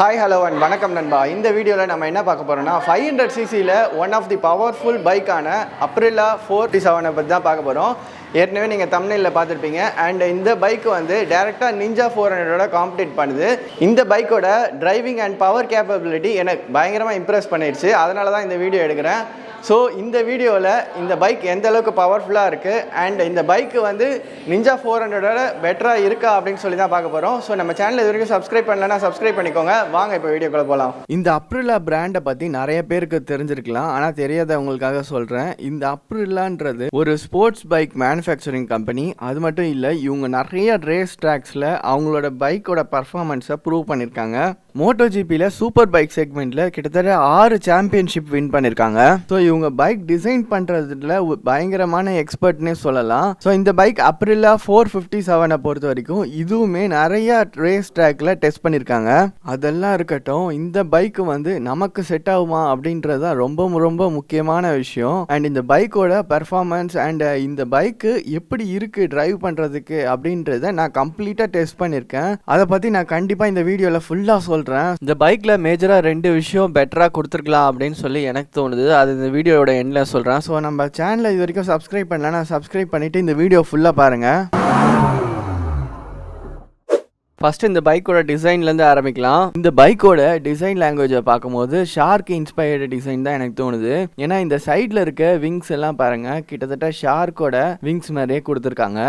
Hi hello and வணக்கம் நண்பா. இந்த வீடியோவில் நம்ம என்ன பார்க்க போகிறோம்னா 500cc one of the powerful பைக்கான அப்ரிலா 457 பற்றி தான் பார்க்க போகிறோம். ஏற்கனவே நீங்கள் தம்ப்நெயிலில் பார்த்துருப்பீங்க. அண்ட் இந்த பைக் வந்து டேரெக்டாக நிஞ்சா 400 காம்படிட் பண்ணுது. இந்த பைக்கோட டிரைவிங் அண்ட் பவர் கேப்பபிலிட்டி எனக்கு பயங்கரமாக இம்ப்ரெஸ் பண்ணிடுச்சு. அதனால தான் இந்த வீடியோ எடுக்கிறேன். ஸோ இந்த வீடியோவில் இந்த பைக் எந்த அளவுக்கு பவர்ஃபுல்லாக இருக்குது அண்ட் இந்த பைக்கு வந்து நிஞ்சா 400 பெட்டராக இருக்கா அப்படின்னு சொல்லி தான் பார்க்க போகிறோம். ஸோ நம்ம சேனல் இது வரைக்கும் சப்ஸ்கிரைப் பண்ணலன்னா சப்ஸ்கிரைப் பண்ணிக்கோங்க. வாங்க இப்போ வீடியோக்குள்ளே போகலாம். இந்த அப்ரிலா பிராண்டை பற்றி நிறைய பேருக்கு தெரிஞ்சிருக்கலாம், ஆனால் தெரியாதவங்களுக்காக சொல்கிறேன். இந்த அப்ரிலான்றது ஒரு ஸ்போர்ட்ஸ் பைக் மேனுஃபேக்சரிங் கம்பெனி. அது மட்டும் இல்லை, இவங்க நிறைய ரேஸ் ட்ராக்ஸில் அவங்களோட பைக்கோட பர்ஃபார்மன்ஸை ப்ரூவ் பண்ணியிருக்காங்க. மோட்டோ ஜிபியில் சூப்பர் பைக் செக்மெண்ட்டில் கிட்டத்தட்ட 6 சாம்பியன்ஷிப் வின் பண்ணியிருக்காங்க. ஸோ இவங்க பைக் டிசைன் பண்ணுறதுல பயங்கரமான எக்ஸ்பர்ட்னே சொல்லலாம். ஸோ இந்த பைக் அப்ரிலா 457 பொறுத்த வரைக்கும் இதுவுமே நிறைய ரேஸ் ட்ராக்ல டெஸ்ட் பண்ணியிருக்காங்க. அதெல்லாம் இருக்கட்டும், இந்த பைக்கு வந்து நமக்கு செட் ஆகுமா அப்படின்றது தான் ரொம்ப ரொம்ப முக்கியமான விஷயம். அண்ட் இந்த பைக்கோட பெர்ஃபார்மன்ஸ் அண்ட் இந்த பைக்கு எப்படி இருக்கு டிரைவ் பண்ணுறதுக்கு அப்படின்றத நான் கம்ப்ளீட்டாக டெஸ்ட் பண்ணியிருக்கேன். அதை பற்றி நான் கண்டிப்பாக இந்த வீடியோவில் ஃபுல்லாக சொல்கிறேன். இந்த பைக்ல மேஜரா 2 விஷயம் பெட்டரா கொடுத்துருக்கலாம் அப்படின்னு சொல்லி எனக்கு தோணுது. அது இந்த வீடியோட எண்ட்ல சொல்றேன். ஸோ நம்ம சேனலை இது வரைக்கும் சப்ஸ்கிரைப் பண்ணலன்னா சப்ஸ்கிரைப் பண்ணிட்டு இந்த வீடியோ ஃபுல்லா பாருங்க. ஃபர்ஸ்ட் இந்த பைக்கோட டிசைன்லேருந்து ஆரம்பிக்கலாம். இந்த பைக்கோட டிசைன் லாங்குவேஜை பார்க்கும்போது ஷார்க் இன்ஸ்பயர்டு டிசைன் தான் எனக்கு தோணுது. ஏன்னா இந்த சைடில் இருக்க விங்ஸ் எல்லாம் பாருங்க, கிட்டத்தட்ட ஷார்க்கோட விங்ஸ் மாதிரியே கொடுத்துருக்காங்க.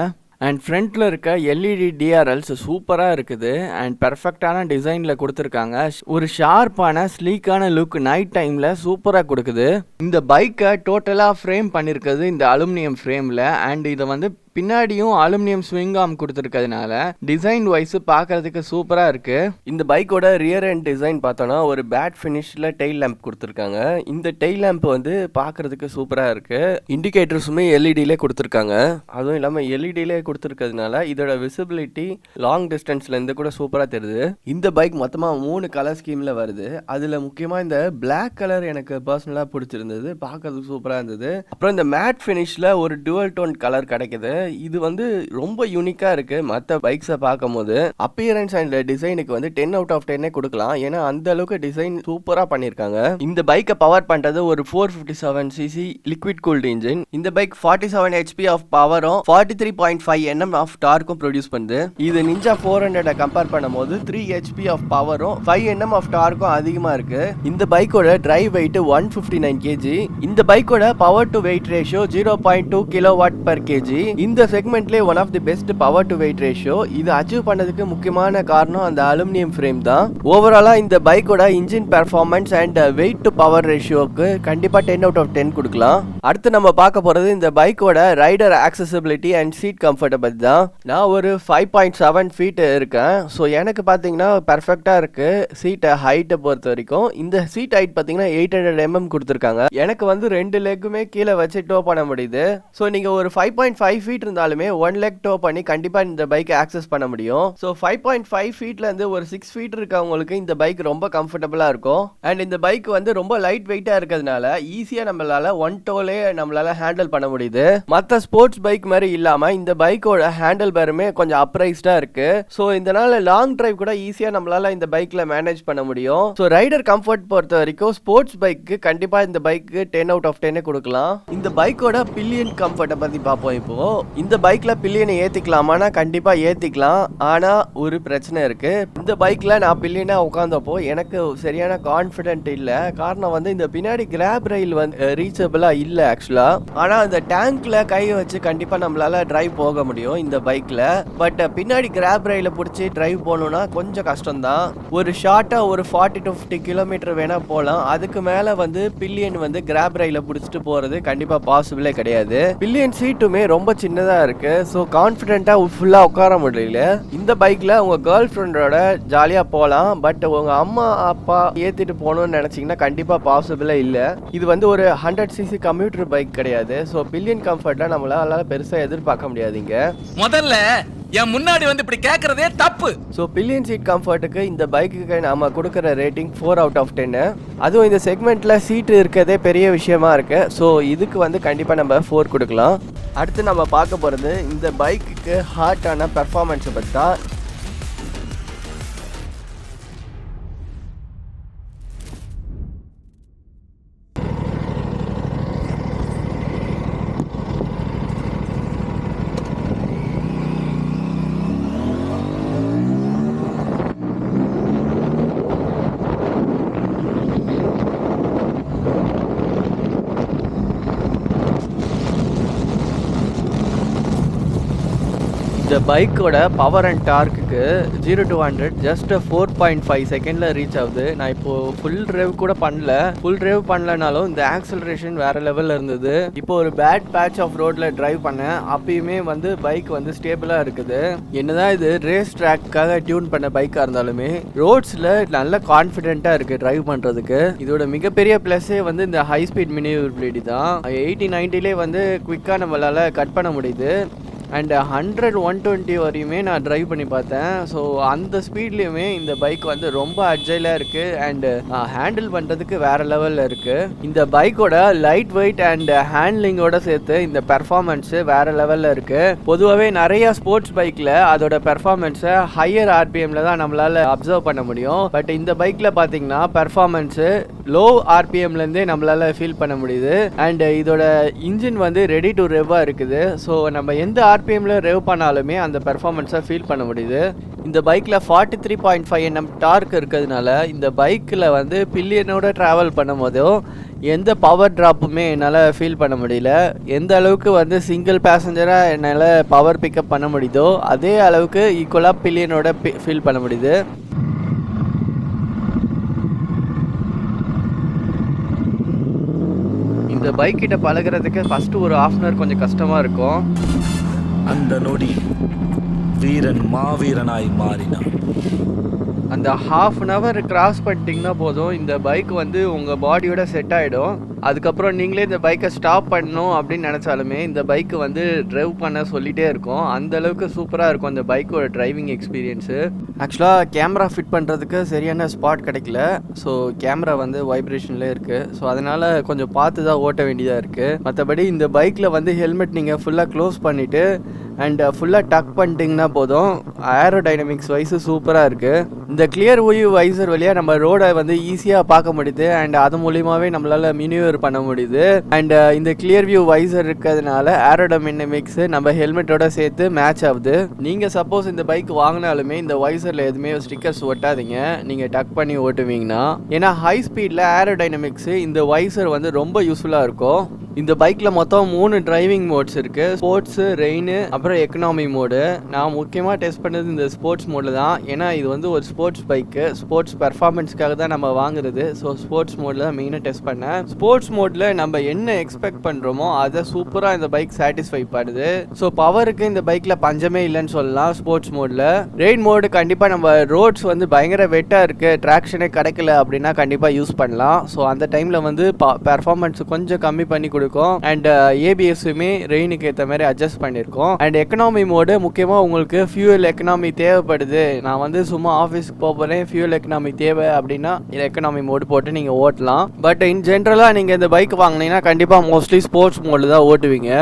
அண்ட் ஃப்ரண்ட்டில் இருக்க எல்இடி டிஆர்எல்ஸ் சூப்பராக இருக்குது அண்ட் பெர்ஃபெக்டான டிசைனில் கொடுத்துருக்காங்க. ஒரு ஷார்ப்பான ஸ்லீக்கான லுக் நைட் டைமில் சூப்பராக கொடுக்குது. இந்த பைக்கை டோட்டலாக ஃப்ரேம் பண்ணியிருக்கிறது இந்த அலுமினியம் ஃப்ரேமில். அண்ட் இதை வந்து பின்னாடியும் அலுமினியம் ஸ்விங் ஆர்ம் கொடுத்துருக்கிறதுனால டிசைன் வைஸ் பார்க்கறதுக்கு சூப்பராக இருக்கு. இந்த பைக்கோட ரியர் எண்ட் டிசைன் பார்த்தோன்னா ஒரு பேட் ஃபினிஷில் டெயில் லேம்ப் கொடுத்துருக்காங்க. இந்த டெயில் லேம்ப் வந்து பார்க்கறதுக்கு சூப்பராக இருக்கு. இண்டிகேட்டர்ஸுமே எல்இடியிலே கொடுத்துருக்காங்க. அதுவும் இல்லாமல் எல்இடியிலே கொடுத்துருக்கிறதுனால இதோட விசிபிலிட்டி லாங் டிஸ்டன்ஸ்லேருந்து கூட சூப்பராக தெரியுது. இந்த பைக் மொத்தமாக 3 கலர் ஸ்கீமில் வருது. அதில் முக்கியமாக இந்த பிளாக் கலர் எனக்கு பர்சனலாக பிடிச்சிருந்தது, பார்க்கறதுக்கு சூப்பராக இருந்தது. அப்புறம் இந்த மேட் ஃபினிஷில் ஒரு டுவல் டோன் கலர் கிடைக்குது. இது வந்து ரொம்ப யூனிக்கா இருக்கு. மற்ற பைக்ஸை பார்க்கும்போது அப்பியரன்ஸ் அண்ட் டிசைனுக்கு வந்து 10 out of 10 கொடுக்கலாம். ஏன்னா அந்த அளவுக்கு டிசைன் சூப்பரா பண்ணிருக்காங்க. இந்த பைக்கை பவர் பண்றது ஒரு 457cc லிக்விட் கூல்டு இன்ஜின். இந்த பைக் 47 HP ஆஃப் பவரும் 43.5 Nm ஆஃப் டார்க்கும் ப்ரொடியூஸ் பண்ணுது. இது நிஞ்சா 400 கம்பேர் பண்ணும்போது 3 HP ஆஃப் பவரும் 5 Nm ஆஃப் டார்க்கும் அதிகமா இருக்கு. இந்த பைக்கோட டிரைவ் வெயிட் 159 kg. இந்த பைக்கோட power to weight ratio 0.2 kW/kg. இந்த செக்மெண்ட்லேயே one of the best power to weight ratio. இது அச்சீவ் பண்ணதுக்கு முக்கியமான காரணம் அந்த அலுமினியம் ஃப்ரேம் தான். ஓவராலா இந்த பைக்கோட engine performance and weight to power ரேஷியோக்கு கண்டிப்பா 10 out of 10 கொடுக்கலாம். அடுத்து நம்ம பார்க்க போறது இந்த பைக்கோட ரைடர் ஆக்சசிபிலிட்டி அண்ட் சீட் கம்ஃபர்ட்டை பத்தி தான். நான் ஒரு 5.7 feet இருக்கேன். ஸோ எனக்கு பார்த்தீங்கன்னா பெர்ஃபெக்டா இருக்கு. சீட்டை ஹைட்டை பொறுத்த வரைக்கும் இந்த சீட் ஹைட் பார்த்தீங்கன்னா 800 mm கொடுத்துருக்காங்க. எனக்கு வந்து 2 லெக்குமே கீழே வச்சு டோ பண்ண முடியுது. ஸோ நீங்க ஒரு 5.5 feet இருந்தாலுமே 1 leg டோ பண்ணி கண்டிப்பா இந்த பைக்கை ஆக்சஸ் பண்ண முடியும். ஸோ 5.5 feetல இருந்து ஒரு 6 feet இருக்கவங்களுக்கு இந்த பைக் ரொம்ப கம்ஃபர்டபுளா இருக்கும். அண்ட் இந்த பைக் வந்து ரொம்ப லைட் வெயிட்டா இருக்கிறதுனால ஈஸியா நம்மளால 1 டோலே நம்மளால ஹேண்டில் பண்ண முடியுது. மற்ற ஸ்போர்ட்ஸ் பைக் மாதிரி இல்லாம இந்த பைக்கோட ஹேண்டில் பாருமே கொஞ்சம் அப்ரைஸ்டா இருக்கு. ஸோ இதனால லாங் டிரைவ் கூட ஈஸியா நம்மளால இந்த பைக்ல மேனேஜ் பண்ண முடியும். ஸோ ரைடர் கம்ஃபர்ட் பொறுத்த வரைக்கும் ஸ்போர்ட்ஸ் பைக்கு கண்டிப்பா இந்த பைக்கு 10 out of 10 கொடுக்கலாம். இந்த பைக்கோட பில்லியன் கம்ஃபர்ட்டை பத்தி பார்ப்போம். இப்போ இந்த பைக்ல பில்லியனை ஏத்திக்கலாமானா கண்டிப்பா ஏத்திக்கலாம். ஆனா ஒரு பிரச்சனை இருக்கு. இந்த பைக்ல நான் பில்லியனா உட்கார்ந்தப்போ எனக்கு சரியான கான்ஃபிடென்ட் இல்ல. காரணம் வந்து இந்த பின்னாடி கிராப் ரயில் வந்து ரீச்சபிளா இல்ல ஆக்சுவலா. ஆனா அந்த டேங்க்ல கை வச்சு கண்டிப்பா நம்மளால டிரைவ் போக முடியும் இந்த பைக்ல. பட் பின்னாடி கிராப் ரயில பிடிச்சி டிரைவ் போகணும்னா கொஞ்சம் கஷ்டம் தான். ஒரு ஷார்ட்டா ஒரு 40 to 50 கிலோமீட்டர் வேணா போகலாம். அதுக்கு மேல வந்து பில்லியன் வந்து கிராப் ரயில பிடிச்சிட்டு போறது கண்டிப்பா பாசிபிளே கிடையாது. பில்லியன் சீட்டுமே ரொம்ப சின்னதா இருக்கு. ஸோ கான்ஃபிடென்ட்டா ஃபுல்லா உட்கார முடியல. இந்த பைக்ல உங்க கேர்ள் ஃப்ரெண்டோட ஜாலியா போகலாம். பட் உங்க அம்மா அப்பா ஏத்திட்டு போகணும்னு நினைச்சீங்கன்னா கண்டிப்பா பாசிபிளே இல்ல. இது வந்து ஒரு 100cc கம்யூட்டர் பைக் கிடையாது. ஸோ பில்லியன் கம்ஃபர்ட்ல நம்மளால பெருசா எதிர்பார்க்க முடியாதுங்க. முதல்ல என் முன்னாடி வந்து இப்படி கேக்குறதே தப்பு. ஸோ பில்லியன் சீட் கம்ஃபர்ட்டுக்கு இந்த பைக்குக்கு நாம கொடுக்குற ரேட்டிங் 4 out of 10. அதுவும் இந்த செக்மெண்ட்ல சீட்டு இருக்கிறதே பெரிய விஷயமா இருக்கு. ஸோ இதுக்கு வந்து கண்டிப்பா நம்ம 4 கொடுக்கலாம். அடுத்து நம்ம பார்க்க போறது இந்த பைக்குக்கு ஹார்ட்டான பெர்ஃபார்மன்ஸை பற்றி தான். பைக்கோட பவர் அண்ட் டார்க்குக்கு 0 to 100 ஜஸ்ட் 4.5 செகண்ட்ல ரீச் ஆகுது. நான் இப்போ ஃபுல் டிரைவ் கூட பண்ணல. ஃபுல் டிரைவ் பண்ணலனாலும் இந்த ஆக்சலரேஷன் வேற லெவல்ல இருந்தது. இப்போ ஒரு பேட் பேட்ச் ஆஃப் ரோட்ல டிரைவ் பண்ணேன். அப்பயுமே வந்து பைக் வந்து ஸ்டேபிளா இருக்குது. என்னதான் இது ரேஸ் ட்ராக்காக டியூன் பண்ண பைக்கா இருந்தாலுமே ரோட்ஸ்ல நல்ல கான்ஃபிடென்ட்டா இருக்கு டிரைவ் பண்றதுக்கு. இதோட மிகப்பெரிய பிளஸே வந்து இந்த ஹை ஸ்பீட் மேனியூவரபிலிட்டி தான். 80-90லே வந்து குவிக்கா நம்மளால கட் பண்ண முடியுது. அண்ட் 100-120 வரையுமே நான் ட்ரைவ் பண்ணி பார்த்தேன். ஸோ அந்த ஸ்பீட்லேயுமே இந்த பைக் வந்து ரொம்ப அட்ஜைலாக இருக்குது அண்ட் ஹேண்டில் பண்ணுறதுக்கு வேறு லெவலில் இருக்குது. இந்த பைக்கோட லைட் வெயிட் அண்ட் ஹேண்ட்லிங்கோட சேர்த்து இந்த பெர்ஃபார்மன்ஸு வேறு லெவலில் இருக்குது. பொதுவாகவே நிறைய ஸ்போர்ட்ஸ் பைக்கில் அதோட பெர்ஃபார்மன்ஸை ஹையர் ஆர்பிஎம்மில் தான் நம்மளால் அப்சர்வ் பண்ண முடியும். பட் இந்த பைக்கில் பார்த்தீங்கன்னா பெர்ஃபார்மன்ஸு லோ ஆர்பிஎம்லேருந்தே நம்மளால் ஃபீல் பண்ண முடியுது. அண்ட் இதோட இன்ஜின் வந்து ரெடி டு ரெவ்வாக இருக்குது. ஸோ நம்ம எந்த ஆர்பிஎம்ல ரெவ் பண்ணாலுமே அந்த பெர்ஃபார்மன்ஸை ஃபீல் பண்ண முடியுது. இந்த பைக்கில் 43.5 Nm டார்க் இருக்கிறதுனால இந்த பைக்கில் வந்து பில்லியனோட ட்ராவல் பண்ணும் போதும் எந்த பவர் ட்ராப்புமே என்னால் ஃபீல் பண்ண முடியல. எந்த அளவுக்கு வந்து சிங்கிள் பேசஞ்சராக என்னால் பவர் பிக்கப் பண்ண முடியுதோ அதே அளவுக்கு ஈக்குவலாக பில்லியனோட ஃபீல் பண்ண முடியுது. இந்த பைக் கிட்ட பழகிறதுக்கு ஃபஸ்ட்டு ஒரு ½ hour கொஞ்சம் கஷ்டமாக இருக்கும். அந்த நொடி வீரன் மாவீரனாய் மாறினான். அந்த ½ hour கிராஸ் பண்ணிட்டீங்கன்னா போதும் இந்த பைக் வந்து உங்கள் பாடியோட செட் ஆகிடும். அதுக்கப்புறம் நீங்களே இந்த பைக்கை ஸ்டாப் பண்ணணும் அப்படின்னு நினச்சாலுமே இந்த பைக்கு வந்து ட்ரைவ் பண்ண சொல்லிகிட்டே இருக்கும். அந்தளவுக்கு சூப்பராக இருக்கும் அந்த பைக்கோட டிரைவிங் எக்ஸ்பீரியன்ஸு. ஆக்சுவலாக கேமரா ஃபிட் பண்ணுறதுக்கு சரியான ஸ்பாட் கிடைக்கல. ஸோ கேமரா வந்து வைப்ரேஷன்லேயே இருக்குது. ஸோ அதனால் கொஞ்சம் பார்த்து தான் ஓட்ட வேண்டியதாக இருக்குது. மற்றபடி இந்த பைக்கில் வந்து ஹெல்மெட் நீங்கள் ஃபுல்லாக க்ளோஸ் பண்ணிவிட்டு அண்ட் ஃபுல்லாக டக் பண்ணிட்டீங்கன்னா போதும். ஏரோடைனமிக்ஸ் வைஸு சூப்பராக இருக்குது. இந்த கிளியர் வியூ வைசர் வழியாக நம்ம ரோடை வந்து ஈஸியாக பார்க்க முடியுது அண்ட் அது மூலியமாகவே நம்மளால் மினியூவர் பண்ண முடியுது. அண்ட் இந்த கிளியர் வியூ வைசர் இருக்கிறதுனால ஏரோடைனமிக்ஸ் நம்ம ஹெல்மெட்டோட சேர்த்து மேட்ச் ஆகுது. நீங்கள் சப்போஸ் இந்த பைக் வாங்கினாலுமே இந்த வைசரில் எதுவுமே ஸ்டிக்கர்ஸ் ஒட்டாதீங்க நீங்கள் டக் பண்ணி ஓட்டுவீங்கன்னா. ஏன்னா ஹை ஸ்பீடில் ஏரோடைனமிக்ஸ் இந்த வைசர் வந்து ரொம்ப யூஸ்ஃபுல்லாக இருக்கும். இந்த பைக்கில் மொத்தம் 3 டிரைவிங் மோட்ஸ் இருக்குது. ஸ்போர்ட்ஸு, ரெயின், அப்புறம் எக்கனாமி மோடு. நான் முக்கியமாக டெஸ்ட் பண்ணது இந்த ஸ்போர்ட்ஸ் மோடில் தான். ஏன்னா இது வந்து ஒரு ஸ்போர்ட்ஸ் பைக்கு, ஸ்போர்ட்ஸ் பெர்ஃபார்மன்ஸ்க்காக தான் நம்ம வாங்குறது. ஸோ ஸ்போர்ட்ஸ் மோடில் தான் மெயினாக டெஸ்ட் பண்ணேன். ஸ்போர்ட்ஸ் மோடில் நம்ம என்ன எக்ஸ்பெக்ட் பண்ணுறோமோ அதை சூப்பராக இந்த பைக் சாட்டிஸ்ஃபை பண்ணுது. ஸோ பவருக்கு இந்த பைக்கில் பஞ்சமே இல்லைன்னு சொல்லலாம் ஸ்போர்ட்ஸ் மோடில். ரெயின் மோடு கண்டிப்பாக நம்ம ரோட்ஸ் வந்து பயங்கர வெட்டாக இருக்குது, ட்ராக்ஷனே கிடைக்கல அப்படின்னா கண்டிப்பாக யூஸ் பண்ணலாம். ஸோ அந்த டைமில் வந்து பெர்ஃபார்மன்ஸ் கொஞ்சம் கம்மி பண்ணி கொடுக்கும். அண்ட் ஏபிஎஸ்ஸுமே ரெயினுக்கு ஏற்ற மாதிரி அட்ஜஸ்ட் பண்ணியிருக்கோம். அண்ட் எக்கனாமி மோடு முக்கியமாக உங்களுக்கு ஃபியூவல் எக்கனாமி தேவைப்படுது, நான் வந்து சும்மா ஆஃபீஸ்க்கு போகிறேன் ஃபியூவல் எக்கனாமி தேவை அப்படின்னா எக்கனாமி மோடு போட்டு நீங்கள் ஓட்டலாம். பட் இன் ஜென்ரலாக நீங்கள் இந்த பைக் வாங்கினீங்கன்னா கண்டிப்பாக மோஸ்ட்லி ஸ்போர்ட்ஸ் மோடில் தான் ஓட்டுவீங்க.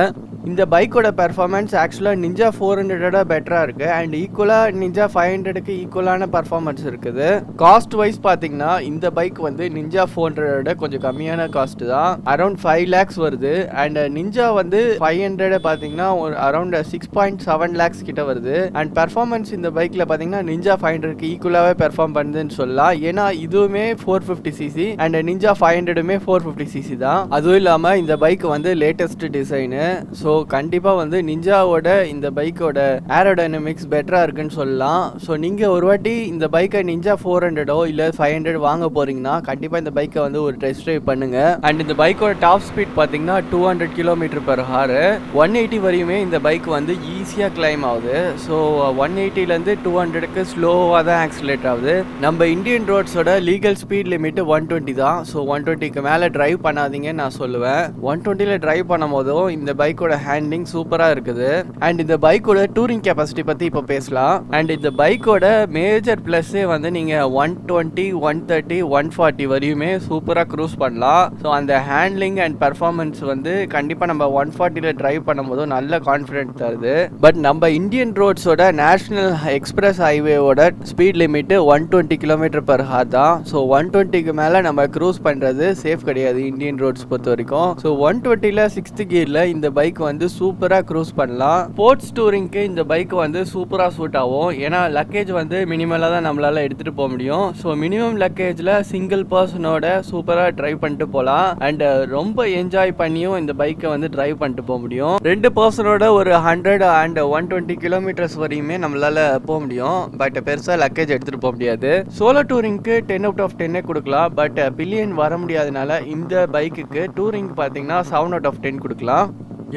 இந்த பைக்கோட பெர்ஃபார்மன்ஸ் ஆக்சுவலாக நிஞ்சா 400 பெட்டராக இருக்குது அண்ட் ஈக்குவலாக நிஞ்சா 500க்கு ஈக்குவலான பெர்ஃபார்மன்ஸ் இருக்குது. காஸ்ட் வைஸ் பார்த்தீங்கன்னா இந்த பைக் வந்து நிஞ்சா 400 கொஞ்சம் கம்மியான காஸ்ட் தான், அரௌண்ட் 5 lakhs வருது. அண்ட் நிஞ்சா வந்து 500 பார்த்தீங்கன்னா ஒரு அரௌண்ட் 6.7 lakhs கிட்ட வருது. அண்ட் பெர்ஃபார்மன்ஸ் இந்த பைக்கில் பார்த்தீங்கன்னா நிஞ்சா 500க்கு ஈக்குவலாகவே பெர்ஃபார்ம் பண்ணுதுன்னு சொல்லலாம். ஏன்னா இதுவுமே 450cc அண்ட் நிஞ்சா 500மே 450cc தான். அதுவும் இல்லாமல் இந்த பைக் வந்து லேட்டஸ்ட் டிசைனு. ஸோ கண்டிப்பாக வந்து நிஞ்சாவோட இந்த பைக்கோட ஏரோடைனமிக்ஸ் பெட்டராக இருக்குன்னு சொல்லலாம். ஸோ நீங்கள் ஒரு வாட்டி இந்த பைக்கை நிஞ்சா 400 இல்லை 500 வாங்க போகிறீங்கன்னா கண்டிப்பாக இந்த பைக்கை வந்து ஒரு டெஸ்ட் ட்ரைவ் பண்ணுங்கள். அண்ட் இந்த பைக்கோட டாப் ஸ்பீட் பார்த்தீங்கன்னா 200 km/h, 180 வரையுமே இந்த பைக் வந்து ஈஸியாக கிளைம் ஆகுது. ஸோ 180லேருந்து 200க்கு ஸ்லோவாக தான் ஆக்சிலேட் ஆகுது. நம்ம இந்தியன் ரோட்ஸோட லீகல் ஸ்பீட் லிமிட் 120 தான். ஸோ 120க்கு மேலே டிரைவ் பண்ணாதீங்கன்னு நான் சொல்லுவேன். 120ல் டிரைவ் பண்ணும் போதும் இந்த பைக்கோட ஹேண்ட்லிங் சூப்பராக இருக்குது. அண்ட் இந்த பைக்கோட டூரிங் கெப்பாசிட்டி பற்றி இப்போ பேசலாம். அண்ட் இந்த பைக்கோட மேஜர் ப்ளஸ்ஸே வந்து நீங்கள் 120, 130, 140 வரையுமே சூப்பராக க்ரூஸ் பண்ணலாம். ஸோ அந்த ஹேண்ட்லிங் அண்ட் பெர்ஃபார்மன்ஸ் வந்து கண்டிப்பாக நம்ம 140ல் டிரைவ் பண்ணும்போது நல்ல கான்ஃபிடென்ட் தருது. பட் நம்ம இந்தியன் ரோட்ஸோட நேஷனல் எக்ஸ்பிரஸ் ஹைவேவோட ஸ்பீட் லிமிட் 120 km/h தான். ஸோ 120க்கு மேலே நம்ம க்ரூஸ் பண்ணுறது சேஃப் கிடையாது இந்தியன் ரோட்ஸ் பொறுத்த வரைக்கும். ஸோ 120ல் 6th கியரில் இந்த பைக் வந்து சூப்பராக க்ரூஸ் பண்ணலாம். ஸ்போர்ட்ஸ் டூரிங்க்கு இந்த பைக் வந்து சூப்பராக சூட் ஆகும். ஏன்னா லக்கேஜ் வந்து மினிமலாக தான் நம்மளால் எடுத்துகிட்டு போக முடியும். ஸோ மினிமம் லக்கேஜில் சிங்கிள் பர்சனோட சூப்பராக ட்ரைவ் பண்ணிட்டு போகலாம். அண்ட் ரொம்ப என்ஜாய் பண்ணியும் இந்த பைக்கை வந்து ட்ரைவ் பண்ணிட்டு போக முடியும். 2 பர்சனோட ஒரு 100 and 120 கிலோமீட்டர்ஸ் வரையுமே நம்மளால் போக முடியும். பட் பெருசாக லக்கேஜ் எடுத்துகிட்டு போக முடியாது. சோலோ டூரிங்க்கு 10 out of 10 கொடுக்கலாம். பட் பில்லியன் வர முடியாதனால இந்த பைக்குக்கு டூரிங் பார்த்தீங்கன்னா 7 out of 10 கொடுக்கலாம்.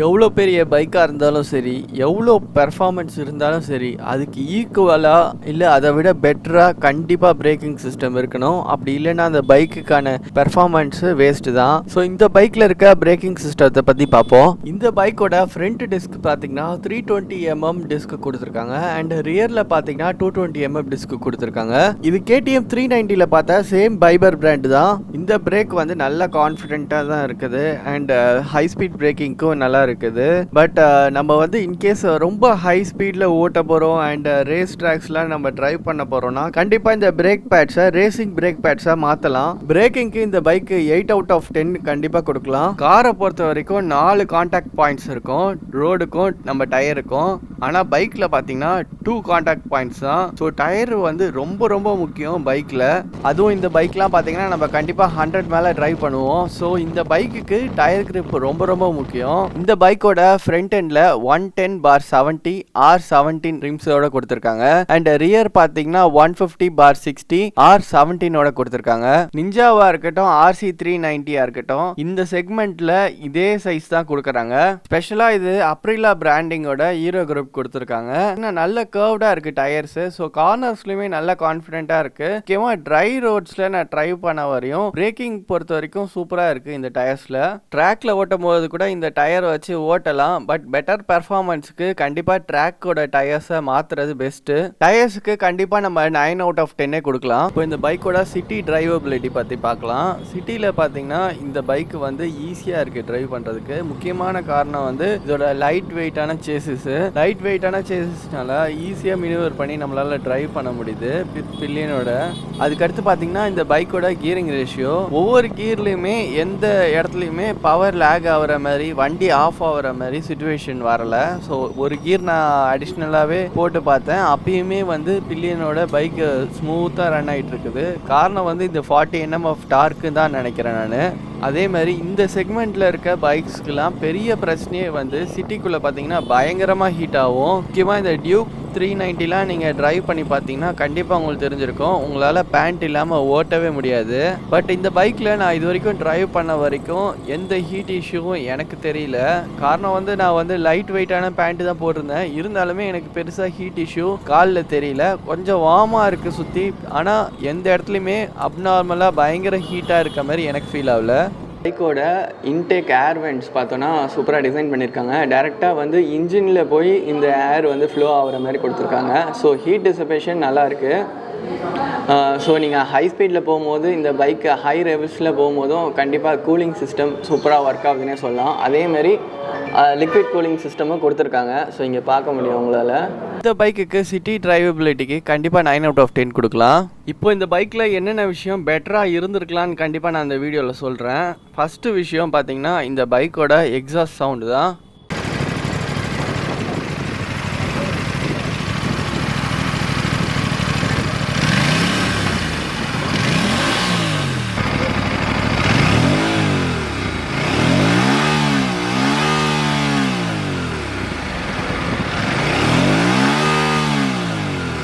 எவ்வளோ பெரிய பைக்காக இருந்தாலும் சரி, எவ்வளோ பெர்ஃபார்மன்ஸ் இருந்தாலும் சரி, அதுக்கு ஈக்குவலாக இல்லை அதை விட பெட்டராக கண்டிப்பாக பிரேக்கிங் சிஸ்டம் இருக்கணும். அப்படி இல்லைன்னா அந்த பைக்குக்கான பெர்ஃபார்மன்ஸு வேஸ்ட்டு தான். ஸோ இந்த பைக்கில் இருக்க பிரேக்கிங் சிஸ்டத்தை பற்றி பார்ப்போம். இந்த பைக்கோட ஃப்ரண்ட் டிஸ்க் பார்த்தீங்கன்னா 320mm டிஸ்க் கொடுத்துருக்காங்க. அண்ட் ரியரில் பார்த்தீங்கன்னா 220mm டிஸ்க் கொடுத்துருக்காங்க. இது KTM 390ல் பார்த்தா சேம் பைபர் பிராண்டு தான். இந்த பிரேக் வந்து நல்ல கான்ஃபிடென்ட்டாக தான் இருக்குது. அண்ட் ஹை ஸ்பீட் பிரேக்கிங்க்கும் நல்லா இருக்குது. பட் நம்ம வந்து இன்கேஸ் ரொம்ப ஹை ஸ்பீடில் ஓட்ட போகிறோம் அண்ட் ரேஸ் ட்ராக்ஸ்லாம் நம்ம டிரைவ் பண்ண போகிறோம்னா கண்டிப்பாக இந்த பிரேக் பேட்ஸை ரேசிங் பிரேக் பேட்ஸாக மாற்றலாம். பிரேக்கிங்க்கு இந்த பைக்கு 8 out of 10 கண்டிப்பாக கொடுக்கலாம். காரை பொறுத்த வரைக்கும் 4 கான்டாக்ட் பாயிண்ட்ஸ் இருக்கும், ரோடுக்கும் நம்ம டயருக்கும். ஆனால் பைக்கில் பார்த்தீங்கன்னா 2 கான்டாக்ட் பாயிண்ட்ஸ் தான். ஸோ டயர் வந்து ரொம்ப ரொம்ப முக்கியம் பைக்கில். அதுவும் இந்த பைக்லாம் பார்த்தீங்கன்னா நம்ம கண்டிப்பாக 100 மேலே டிரைவ் பண்ணுவோம். ஸோ இந்த பைக்குக்கு டயர் கிரிப் ரொம்ப ரொம்ப முக்கியம். இந்த பைக்கோட ஃப்ரண்ட் எண்ட்ல 110/70 R17 ரிம்ஸோட கொடுத்திருக்காங்க. அண்ட் ரியர் பாத்தீங்கன்னா 150/60 R17ஓட கொடுத்திருக்காங்க. நிஞ்சாவா இருக்கட்டும், RC 390 இருக்கட்டும், இந்த செக்மெண்ட்ல இதே சைஸ் தான் கொடுக்கறாங்க. ஸ்பெஷலா இது அப்ரிலா பிராண்டிங்கோட ஹீரோ குரூப் கொடுத்திருக்காங்க. நல்ல கர்வ்டா இருக்கு டயர்ஸ். ஸோ கார்னர்ஸ்லயுமே நல்ல கான்ஃபிடென்ட்டா இருக்கு. முக்கியமா ட்ரை ரோட்ஸ்ல நான் டிரைவ் பண்ண வரையும் பிரேக்கிங் பொறுத்த வரைக்கும் சூப்பரா இருக்கு இந்த டயர்ஸ்ல. ட்ராக்ல ஓட்டும் போது கூட இந்த டயர் வச்சு ஓட்டலாம். பட் பெட்டர் பெர்ஃபார்மன்ஸ்க்கு கண்டிப்பா ட்ராக்கோட டயர்ஸை மாத்துறது பெஸ்ட். டயர்ஸ்க்கு கண்டிப்பா நம்ம 9 out of 10 கொடுக்கலாம். இப்போ இந்த பைக்கோட சிட்டி டிரைவபிலிட்டி பத்தி பார்க்கலாம். சிட்டில பாத்தீங்கன்னா இந்த பைக் வந்து ஈஸியா இருக்கு டிரைவ் பண்றதுக்கு. முக்கியமான காரணம் வந்து இதோட லைட் வெயிட்டான சேசிஸ். லைட் வெயிட்டான சேசிஸ்னால ஈஸியா மினிவர் பண்ணி நம்மளால டிரைவ் பண்ண முடியுது பில்லியனோட. அதுக்கடுத்து பாத்தீங்கன்னா இந்த பைக்கோட கியரிங் ரேஷியோ, ஒவ்வொரு கியர்லயுமே எந்த இடத்துலயுமே பவர் லேக் ஆகுற மாதிரி, வண்டி ஆஃப் ஆகிற மாதிரி சிச்சுவேஷன் வரல. ஸோ ஒரு கியர் நான் அடிஷ்னலாகவே போட்டு பார்த்தேன். அப்பயுமே வந்து பில்லியனோட பைக் ஸ்மூத்தாக ரன் ஆகிட்டு இருக்குது. காரணம் வந்து இந்த 40 Nm ஆஃப் டார்க்கு தான் நினைக்கிறேன் நான். அதே மாதிரி இந்த செக்மெண்ட்டில் இருக்க பைக்ஸ்க்கெலாம் பெரிய பிரச்சனையே வந்து சிட்டிக்குள்ளே பார்த்தீங்கன்னா பயங்கரமாக ஹீட் ஆகும். முக்கியமாக இந்த டியூக் 390லாம் நீங்கள் டிரைவ் பண்ணி பார்த்தீங்கன்னா கண்டிப்பாக உங்களுக்கு தெரிஞ்சிருக்கும், உங்களால் பேண்ட் இல்லாமல் ஓட்டவே முடியாது. பட் இந்த பைக்கில் நான் இது வரைக்கும் டிரைவ் பண்ண வரைக்கும் எந்த ஹீட் இஷ்யூவும் எனக்கு தெரியல. காரணம் வந்து நான் வந்து லைட் வெயிட்டான பேண்ட்டு தான் போட்டிருந்தேன். இருந்தாலுமே எனக்கு பெருசாக ஹீட் இஷ்யூ காலில் தெரியல. கொஞ்சம் வார்மாக இருக்குது சுற்றி. ஆனால் எந்த இடத்துலையுமே அப்நார்மலாக பயங்கர ஹீட்டாக இருக்க மாதிரி எனக்கு ஃபீல் ஆகல. பைக்கோட இன்டேக் ஏர் வென்ட்ஸ் பார்த்தோன்னா சூப்பராக டிசைன் பண்ணியிருக்காங்க. டேரெக்டாக வந்து இன்ஜினில் போய் இந்த ஏர் வந்து ஃப்ளோ ஆகிற மாதிரி கொடுத்துருக்காங்க. ஸோ ஹீட் டிசிபேஷன் நல்லா இருக்குது. ஸோ நீங்கள் ஹை ஸ்பீடில் போகும்போது இந்த பைக்கு ஹை லெவல்ஸில் போகும்போதும் கண்டிப்பாக கூலிங் சிஸ்டம் சூப்பராக ஒர்க் ஆகுதுன்னே சொல்லலாம். அதேமாதிரி லிக்விட் கூலிங் சிஸ்டமும் கொடுத்துருக்காங்க. ஸோ இங்கே பார்க்க முடியும் உங்களால். இந்த பைக்குக்கு சிட்டி டிரைவபிலிட்டிக்கு கண்டிப்பாக 9 out of 10 கொடுக்கலாம். இப்போ இந்த பைக்கில் என்னென்ன விஷயம் பெட்டராக இருந்திருக்கலான்னு கண்டிப்பாக நான் இந்த வீடியோவில் சொல்கிறேன். ஃபஸ்ட்டு விஷயம் பார்த்தீங்கன்னா இந்த பைக்கோட எக்ஸாஸ்ட் சவுண்டு தான்.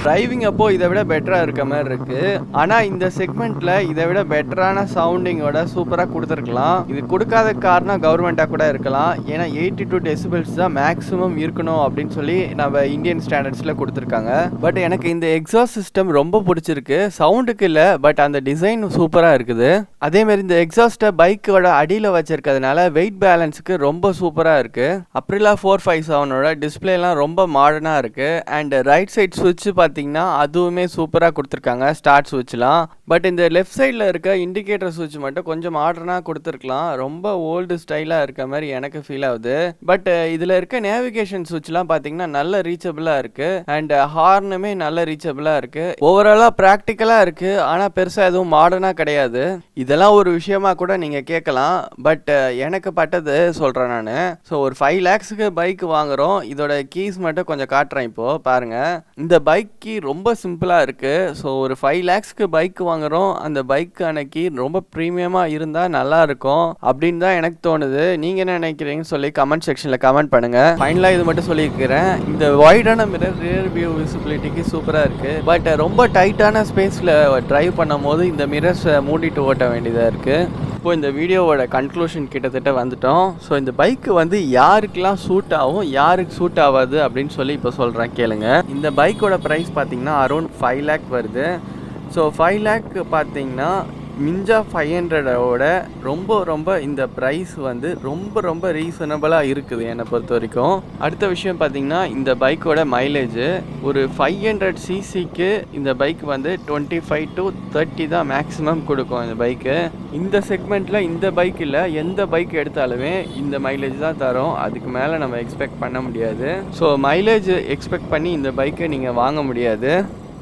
டிரைவிங் அப்போ இதை விட பெட்டராக இருக்க மாதிரி இருக்கு. ஆனால் இந்த செக்மெண்ட்ல இதை விட பெட்டரான சவுண்டிங்கோட சூப்பராக கொடுத்துருக்கலாம். இது கொடுக்காத காரணம் கவர்மெண்ட்டாக கூட இருக்கலாம். ஏன்னா 82 decibels தான் மேக்ஸிமம் இருக்கணும் அப்படின்னு சொல்லி நம்ம இந்தியன் ஸ்டாண்டர்ட்ஸில் கொடுத்துருக்காங்க. பட் எனக்கு இந்த எக்ஸாஸ்ட் சிஸ்டம் ரொம்ப பிடிச்சிருக்கு. சவுண்டுக்கு இல்லை, பட் அந்த டிசைன் சூப்பராக இருக்குது. அதேமாரி இந்த எக்ஸாஸ்ட்டை பைக்கோட அடியில் வச்சிருக்கிறதுனால வெயிட் பேலன்ஸுக்கு ரொம்ப சூப்பராக இருக்கு. அப்ரிலா 457ஓட டிஸ்பிளேலாம் ரொம்ப மாடர்னாக இருக்கு. அண்ட் ரைட் சைட் சுவிட்ச் பார்த்தீங்கன்னா அதுவுமே சூப்பராக கொடுத்துருக்காங்க. ஸ்டார்ட் சுவிட்ச்லாம் பட் இந்த லெஃப்ட் சைடில் இருக்க இண்டிகேட்டர் சுவிட்ச் மட்டும் கொஞ்சம் மாடர்னாக கொடுத்துருக்கலாம். ரொம்ப ஓல்டு ஸ்டைலாக இருக்க மாதிரி எனக்கு ஃபீல் ஆகுது. பட் இதில் இருக்க நேவிகேஷன் சுவிட்ச்லாம் பார்த்தீங்கன்னா நல்ல ரீச்சபிளாக இருக்குது. அண்ட் ஹார்னுமே நல்ல ரீச்சபிளாக இருக்குது. ஓவராலாக ப்ராக்டிக்கலாக இருக்குது. ஆனால் பெருசாக எதுவும் மாடர்னாக கிடையாது. இதெல்லாம் ஒரு விஷயமா கூட நீங்கள் கேட்கலாம். பட் எனக்கு பட்டது சொல்கிறேன் நான். ஸோ ஒரு 5 lakhsக்கு பைக் வாங்குகிறோம். இதோட கீஸ் மட்டும் கொஞ்சம் காட்டுறேன் இப்போது பாருங்கள். இந்த பைக் கீ ரொம்ப சிம்பிளாக இருக்குது. ஸோ ஒரு 5 lakhsக்கு பைக் வாங்குகிறோம். அந்த பைக்கான கீ ரொம்ப ப்ரீமியமாக இருந்தால் நல்லா இருக்கும் அப்படின்னு தான் எனக்கு தோணுது. நீங்கள் என்ன நினைக்கிறீங்கன்னு சொல்லி கமெண்ட் செக்ஷனில் கமெண்ட் பண்ணுங்கள். ஃபைனலாக இது மட்டும் சொல்லியிருக்கிறேன். இந்த வைடான மிரர் ரியர் வியூ விசிபிலிட்டிக்கு சூப்பராக இருக்குது. பட் ரொம்ப டைட்டான ஸ்பேஸில் ட்ரைவ் பண்ணும் போது இந்த மிரர்ஸை மூடிட்டு ஓட்ட வேண்டியதாக இருக்குது. இப்போ இந்த வீடியோவோட கன்க்ளூஷன் கிட்டத்தட்ட வந்துட்டோம். ஸோ இந்த பைக்கு வந்து யாருக்கெல்லாம் சூட் ஆகும் யாருக்கு சூட் ஆகாது அப்படின்னு சொல்லி இப்போ சொல்கிறேன் கேளுங்க. இந்த பைக்கோட ப்ரைஸ் பார்த்தீங்கன்னா அரௌண்ட் 5 lakh வருது. ஸோ 5 lakh பார்த்தீங்கன்னா மிஞ்சா 500ஓட ரொம்ப இந்த ப்ரைஸ் வந்து ரொம்ப ரீசனபிளாக இருக்குது என்னை பொறுத்த வரைக்கும். அடுத்த விஷயம் பார்த்தீங்கன்னா இந்த பைக்கோட மைலேஜ் ஒரு 500cc இந்த பைக் வந்து 25 to 30 தான் மேக்ஸிமம் கொடுக்கும் இந்த பைக்கு. இந்த செக்மெண்ட்டில் இந்த பைக் இல்லை, எந்த பைக் எடுத்தாலுமே இந்த மைலேஜ் தான் தரும். அதுக்கு மேலே நம்ம எக்ஸ்பெக்ட் பண்ண முடியாது. ஸோ மைலேஜ் எக்ஸ்பெக்ட் பண்ணி இந்த பைக்கை நீங்கள் வாங்க முடியாது.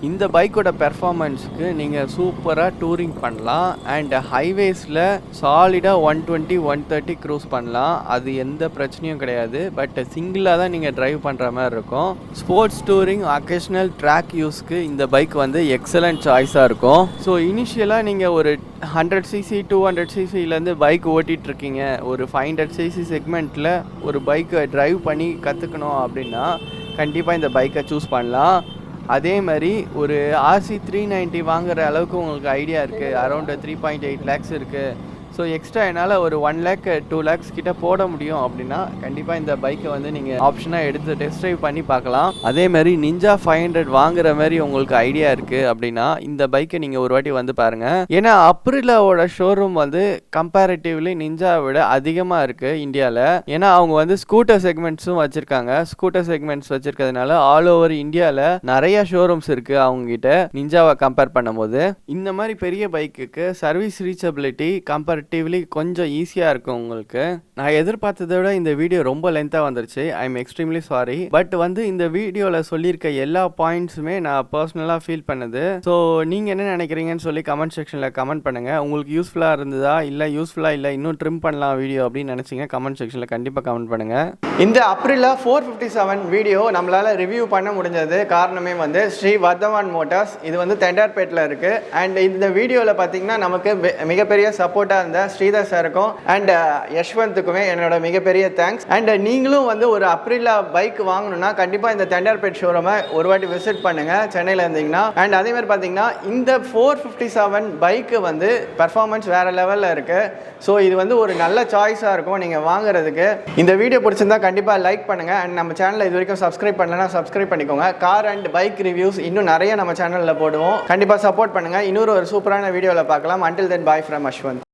இந்த பைக்கோட பெர்ஃபார்மன்ஸுக்கு நீங்கள் சூப்பராக டூரிங் பண்ணலாம். அண்ட் ஹைவேஸில் சாலிடாக 120-130 க்ரூஸ் பண்ணலாம். அது எந்த பிரச்சனையும் கிடையாது. பட் சிங்கிளாக தான் நீங்கள் ட்ரைவ் பண்ணுற மாதிரி இருக்கும். ஸ்போர்ட்ஸ் டூரிங் அக்கேஷ்னல் ட்ராக் யூஸ்க்கு இந்த பைக் வந்து எக்ஸலண்ட் சாய்ஸாக இருக்கும். ஸோ இனிஷியலாக நீங்கள் ஒரு 100cc 200ccலேருந்து பைக் ஓட்டிகிட்ருக்கீங்க, ஒரு 500cc செக்மெண்ட்டில் ஒரு பைக்கை ட்ரைவ் பண்ணி கற்றுக்கணும் அப்படின்னா கண்டிப்பாக இந்த பைக்கை சூஸ் பண்ணலாம். அதே மாதிரி ஒரு RC 390 வாங்குற அளவுக்கு உங்களுக்கு ஐடியா இருக்குது. அரௌண்ட் 3.8 lakhs இருக்குது. ஸோ எக்ஸ்ட்ரா என்னால் ஒரு 1 lakh 2 lakhs கிட்ட போட முடியும் அப்படின்னா கண்டிப்பாக இந்த பைக்கை வந்து நீங்கள் ஆப்ஷனாக எடுத்து டெஸ்ட் ட்ரைவ் பண்ணி பார்க்கலாம். அதே மாதிரி நிஞ்சா 500 வாங்குற மாதிரி உங்களுக்கு ஐடியா இருக்குது அப்படின்னா இந்த பைக்கை நீங்கள் ஒரு வாட்டி வந்து பாருங்கள். ஏன்னா அப்ரிலாவோட ஷோரூம் வந்து கம்பேரிட்டிவ்லி நிஞ்சாவை விட அதிகமாக இருக்குது இந்தியாவில். ஏன்னா அவங்க வந்து ஸ்கூட்டர் செக்மெண்ட்ஸும் வச்சுருக்காங்க. ஸ்கூட்டர் செக்மெண்ட்ஸ் வச்சுருக்கிறதுனால ஆல் ஓவர் இந்தியாவில் நிறைய ஷோரூம்ஸ் இருக்குது அவங்ககிட்ட நிஞ்சாவை கம்பேர் பண்ணும்போது. இந்த மாதிரி பெரிய பைக்குக்கு சர்வீஸ் ரீச்சபிலிட்டி கம்பேரிட்டிவ்லி கொஞ்சம் ஈஸியாக இருக்கும் உங்களுக்கு. நான் எதிர்பார்த்ததை விட இந்த வீடியோ ரொம்ப லென்த்தாக வந்துருச்சு. I am extremely sorry. But வந்து இந்த வீடியோவில் சொல்லியிருக்க எல்லா பாயிண்ட்ஸுமே நான் பர்சனலாக ஃபீல் பண்ணது. ஸோ நீங்கள் என்ன நினைக்கிறீங்கன்னு சொல்லி கமெண்ட் செக்ஷனில் கமெண்ட் பண்ணுங்கள். உங்களுக்கு யூஸ்ஃபுல்லாக இருந்ததா இல்லை யூஸ்ஃபுல்லாக இல்லை இன்னும் ட்ரிம் பண்ணலாம் வீடியோ அப்படின்னு நினச்சிங்க கமெண்ட் செக்ஷனில் கண்டிப்பாக கமெண்ட் பண்ணுங்கள். இந்த அப்ரிலா 457 வீடியோ நம்மளால் ரிவ்யூ பண்ண முடிஞ்சது காரணமே வந்து ஸ்ரீ வர்தமான் மோட்டார்ஸ். இது வந்து தெண்டார்பேட்டில் இருக்குது. அண்ட் இந்த வீடியோவில் பார்த்தீங்கன்னா நமக்கு மிகப்பெரிய சப்போர்ட்டாக இருந்த ஸ்ரீதர் சாருக்கும் அண்ட் யஷ்வந்த்துக்குமே என்னோட மிகப்பெரிய தேங்க்ஸ். அண்ட் நீங்களும் வந்து ஒரு அப்ரிலா பைக் வாங்கணும்னா கண்டிப்பாக இந்த தெண்டார்பேட் ஷோரூமை ஒரு வாட்டி விசிட் பண்ணுங்கள் சென்னையில் இருந்தீங்கன்னா. அண்ட் அதே மாதிரி பார்த்தீங்கன்னா இந்த 457 பைக்கு வந்து பெர்ஃபார்மன்ஸ் வேறு லெவலில் இருக்குது. ஸோ இது வந்து ஒரு நல்ல சாய்ஸாக இருக்கும் நீங்கள் வாங்குறதுக்கு. இந்த வீடியோ பிடிச்சிருந்தா கண்டிப்பாக லைக் பண்ணுங்கள். அண்ட் நம்ம சேனலில் இது வரைக்கும் சப்ஸ்கிரைப் பண்ணலன்னா சப்ஸ்கிரைப் பண்ணிக்கோங்க. கார் அண்ட் பைக் ரிவ்யூஸ் இன்னும் நிறைய நம்ம சேனலில் போடுவோம். கண்டிப்பாக சப்போர்ட் பண்ணுங்கள். இன்னொரு ஒரு சூப்பரான வீடியோவில் பார்க்கலாம். Until then, bye from Ashwant.